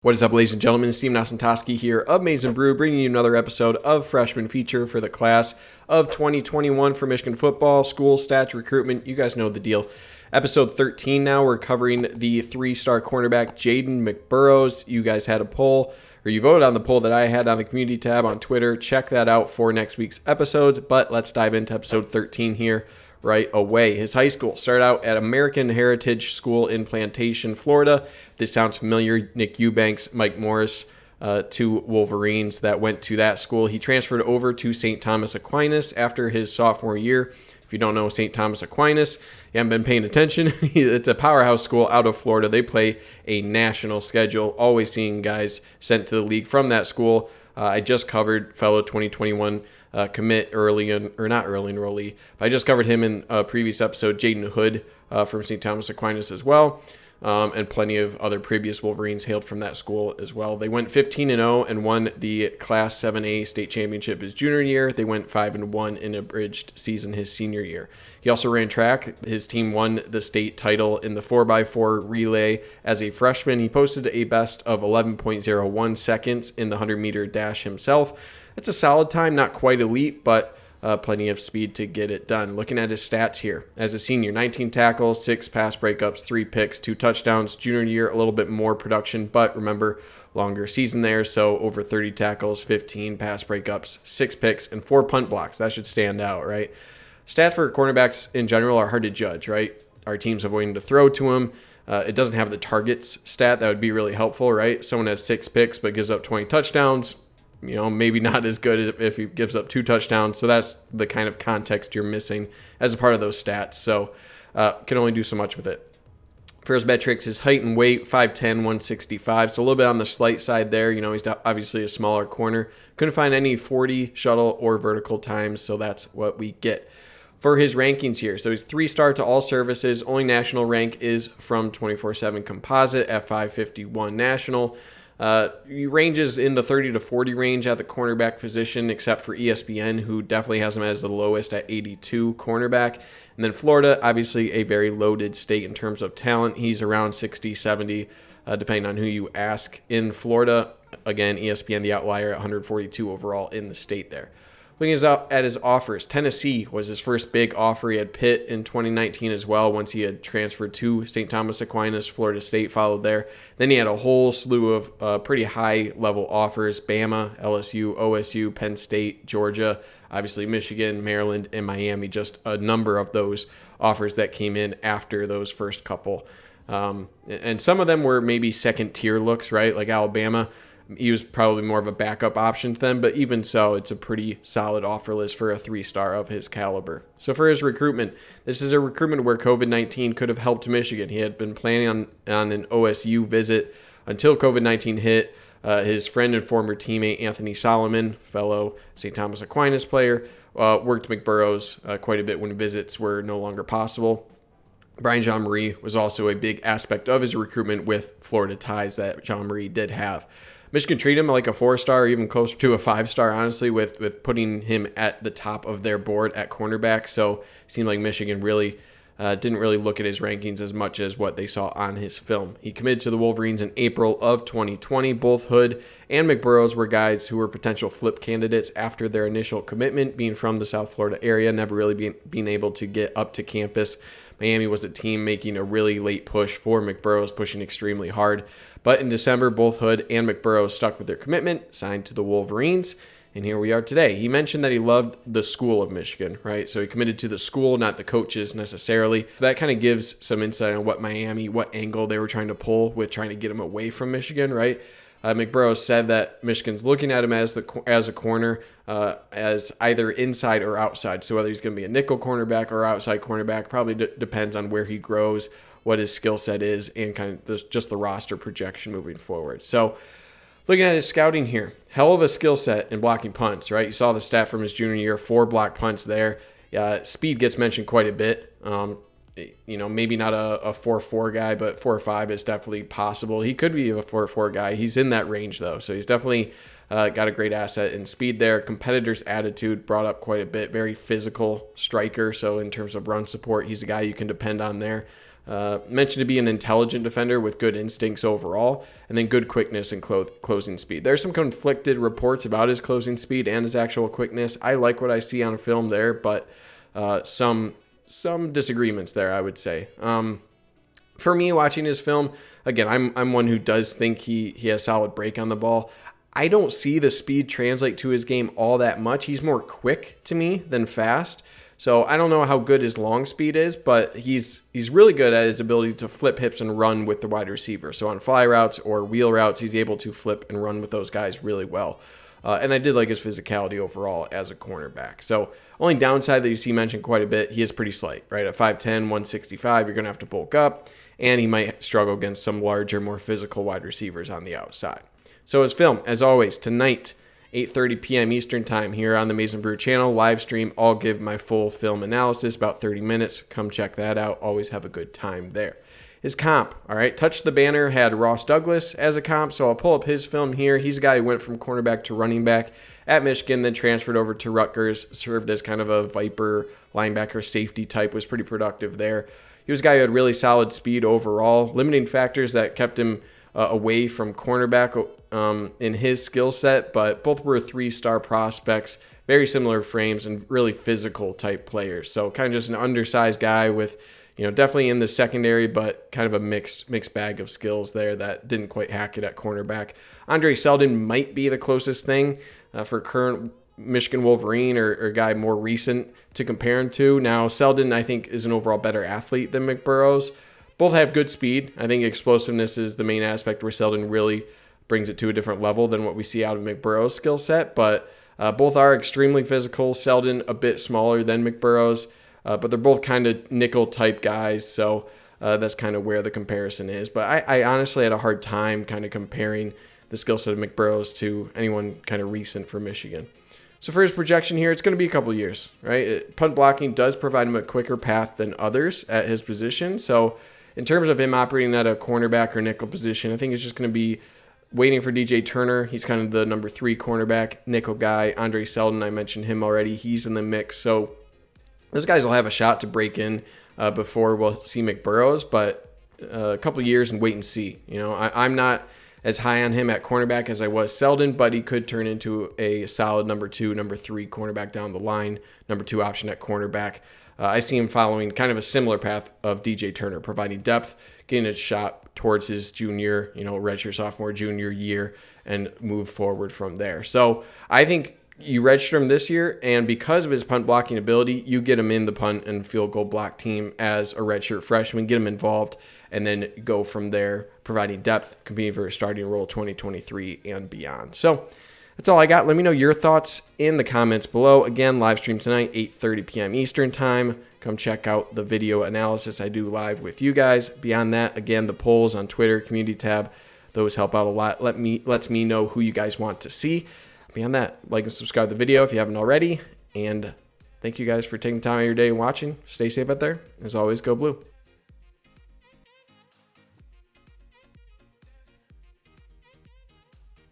What is up, ladies and gentlemen? Steve Nosentoski here of Maize n Brew, bringing you another episode of Freshman Feature for the class of 2021 for Michigan football, school stats, recruitment. You guys know the deal. Episode 13 now. We're covering the three-star cornerback, Jaden McBurrows. You guys had a poll, or you voted on the poll that I had on the community tab on Twitter. Check that out for next week's episodes, but let's dive into episode 13 here right away. His high school started out at American Heritage School in Plantation, Florida. This sounds familiar. Nick Eubanks, Mike Morris, two Wolverines that went to that school. He transferred over to St. Thomas Aquinas after his sophomore year. If you don't know St. Thomas Aquinas, you haven't been paying attention. It's a powerhouse school out of Florida. They play a national schedule, always seeing guys sent to the league from that school. I just covered fellow 2021 commit not early enrollee, but I just covered him in a previous episode, Jaden Hood from St. Thomas Aquinas as well, and plenty of other previous Wolverines hailed from that school as well. They went 15-0 and won the Class 7A state championship his junior year. They went 5-1 in a bridged season his senior year. He also ran track. His team won the state title in the 4x4 relay as a freshman. He posted a best of 11.01 seconds in the 100-meter dash himself. It's a solid time, not quite elite, but plenty of speed to get it done. Looking at his stats here. As a senior, 19 tackles, 6 pass breakups, 3 picks, 2 touchdowns. Junior year, a little bit more production, but remember, longer season there, so over 30 tackles, 15 pass breakups, 6 picks, and 4 punt blocks. That should stand out, right? Stats for cornerbacks in general are hard to judge, right? Our team's avoiding to throw to him. It doesn't have the targets stat. That would be really helpful, right? Someone has 6 picks but gives up 20 touchdowns. You know, maybe not as good as if he gives up 2 touchdowns. So that's the kind of context you're missing as a part of those stats. So can only do so much with it. For his metrics, his height and weight, 5'10", 165. So a little bit on the slight side there. You know, he's obviously a smaller corner. Couldn't find any 40 shuttle or vertical times, so that's what we get. For his rankings here, so he's 3-star to all services. Only national rank is from 24/7 Composite at 551 national. He ranges in the 30 to 40 range at the cornerback position, except for ESPN, who definitely has him as the lowest at 82 cornerback. And then Florida, obviously a very loaded state in terms of talent. He's around 60, 70, depending on who you ask. In Florida, again, ESPN, the outlier, at 142 overall in the state there. Looking at his offers, Tennessee was his first big offer. He had Pitt in 2019 as well, once he had transferred to St. Thomas Aquinas. Florida State followed there. Then he had a whole slew of pretty high-level offers: Bama, LSU, OSU, Penn State, Georgia, obviously Michigan, Maryland, and Miami. Just a number of those offers that came in after those first couple. And some of them were maybe second-tier looks, right? Like Alabama. He was probably more of a backup option to them, but even so, it's a pretty solid offer list for a 3-star of his caliber. So for his recruitment, this is a recruitment where COVID-19 could have helped Michigan. He had been planning on an OSU visit until COVID-19 hit. His friend and former teammate Anthony Solomon, fellow St. Thomas Aquinas player, worked McBurrows quite a bit when visits were no longer possible. Brian Jean-Marie was also a big aspect of his recruitment with Florida ties that Jean-Marie did have. Michigan treated him like a 4-star, or even closer to a 5-star, honestly, with putting him at the top of their board at cornerback. So it seemed like Michigan really didn't really look at his rankings as much as what they saw on his film. He committed to the Wolverines in April of 2020. Both Hood and McBurrows were guys who were potential flip candidates after their initial commitment, being from the South Florida area, never really being able to get up to campus. Miami was a team making a really late push for McBurrows, pushing extremely hard. But in December, both Hood and McBurrows stuck with their commitment, signed to the Wolverines, and here we are today. He mentioned that he loved the school of Michigan, right? So he committed to the school, not the coaches necessarily. So that kind of gives some insight on what angle they were trying to pull with trying to get him away from Michigan, right? McBurrows said that Michigan's looking at him as a corner, as either inside or outside. So whether he's going to be a nickel cornerback or outside cornerback probably depends on where he grows, what his skill set is, and kind of just the roster projection moving forward. So looking at his scouting here, hell of a skill set in blocking punts, right? You saw the stat from his junior year, 4 block punts there. Speed gets mentioned quite a bit. You know, maybe not a 4.4 guy, but 4.5 is definitely possible. He could be a 4.4 guy. He's in that range, though. So he's definitely got a great asset in speed there. Competitor's attitude brought up quite a bit. Very physical striker. So in terms of run support, he's a guy you can depend on there. Mentioned to be an intelligent defender with good instincts overall, and then good quickness and closing speed. There's some conflicted reports about his closing speed and his actual quickness. I like what I see on film there, but some disagreements there, I would say. For me, watching his film, again, I'm one who does think he has solid break on the ball. I don't see the speed translate to his game all that much. He's more quick to me than fast. So I don't know how good his long speed is, but he's really good at his ability to flip hips and run with the wide receiver. So on fly routes or wheel routes, he's able to flip and run with those guys really well. And I did like his physicality overall as a cornerback. So only downside that you see mentioned quite a bit, he is pretty slight, right? At 5'10", 165, you're going to have to bulk up, and he might struggle against some larger, more physical wide receivers on the outside. So his film, as always, tonight, 8:30 p.m. Eastern Time here on the Mason Brew channel, live stream. I'll give my full film analysis, about 30 minutes. Come check that out. Always have a good time there. His comp, all right, Touch the Banner had Ross Douglas as a comp, so I'll pull up his film here. He's a guy who went from cornerback to running back at Michigan, then transferred over to Rutgers, served as kind of a viper linebacker safety type, was pretty productive there. He was a guy who had really solid speed overall. Limiting factors that kept him away from cornerback in his skill set, but both were 3-star prospects, very similar frames and really physical type players. So kind of just an undersized guy with, definitely in the secondary, but kind of a mixed bag of skills there that didn't quite hack it at cornerback. Andre Seldon might be the closest thing for current Michigan Wolverine or a guy more recent to compare him to. Now, Seldon, I think, is an overall better athlete than McBurrows. Both have good speed. I think explosiveness is the main aspect where Seldon really brings it to a different level than what we see out of McBurrows' skill set. But both are extremely physical. Seldon a bit smaller than McBurrows, but they're both kind of nickel-type guys. So that's kind of where the comparison is. But I honestly had a hard time kind of comparing the skill set of McBurrows to anyone kind of recent for Michigan. So for his projection here, it's going to be a couple years, right? Punt blocking does provide him a quicker path than others at his position. So in terms of him operating at a cornerback or nickel position, I think it's just going to be waiting for DJ Turner. He's kind of the number 3 cornerback, nickel guy. Andre Seldon, I mentioned him already. He's in the mix. So those guys will have a shot to break in before we'll see McBurrows, but a couple years and wait and see. I'm not as high on him at cornerback as I was Seldon, but he could turn into a solid number 2, number 3 cornerback down the line, number 2 option at cornerback. I see him following kind of a similar path of DJ Turner, providing depth, getting a shot towards his junior, redshirt sophomore, junior year, and move forward from there. So I think you register him this year, and because of his punt blocking ability, you get him in the punt and field goal block team as a redshirt freshman, get him involved, and then go from there, providing depth, competing for a starting role 2023 and beyond. So that's all I got. Let me know your thoughts in the comments below. Again, live stream tonight, 8:30 p.m. Eastern Time. Come check out the video analysis I do live with you guys. Beyond that, again, the polls on Twitter, community tab, those help out a lot. Lets me know who you guys want to see. Beyond that, like and subscribe to the video if you haven't already. And thank you guys for taking time out of your day and watching. Stay safe out there. As always, go blue.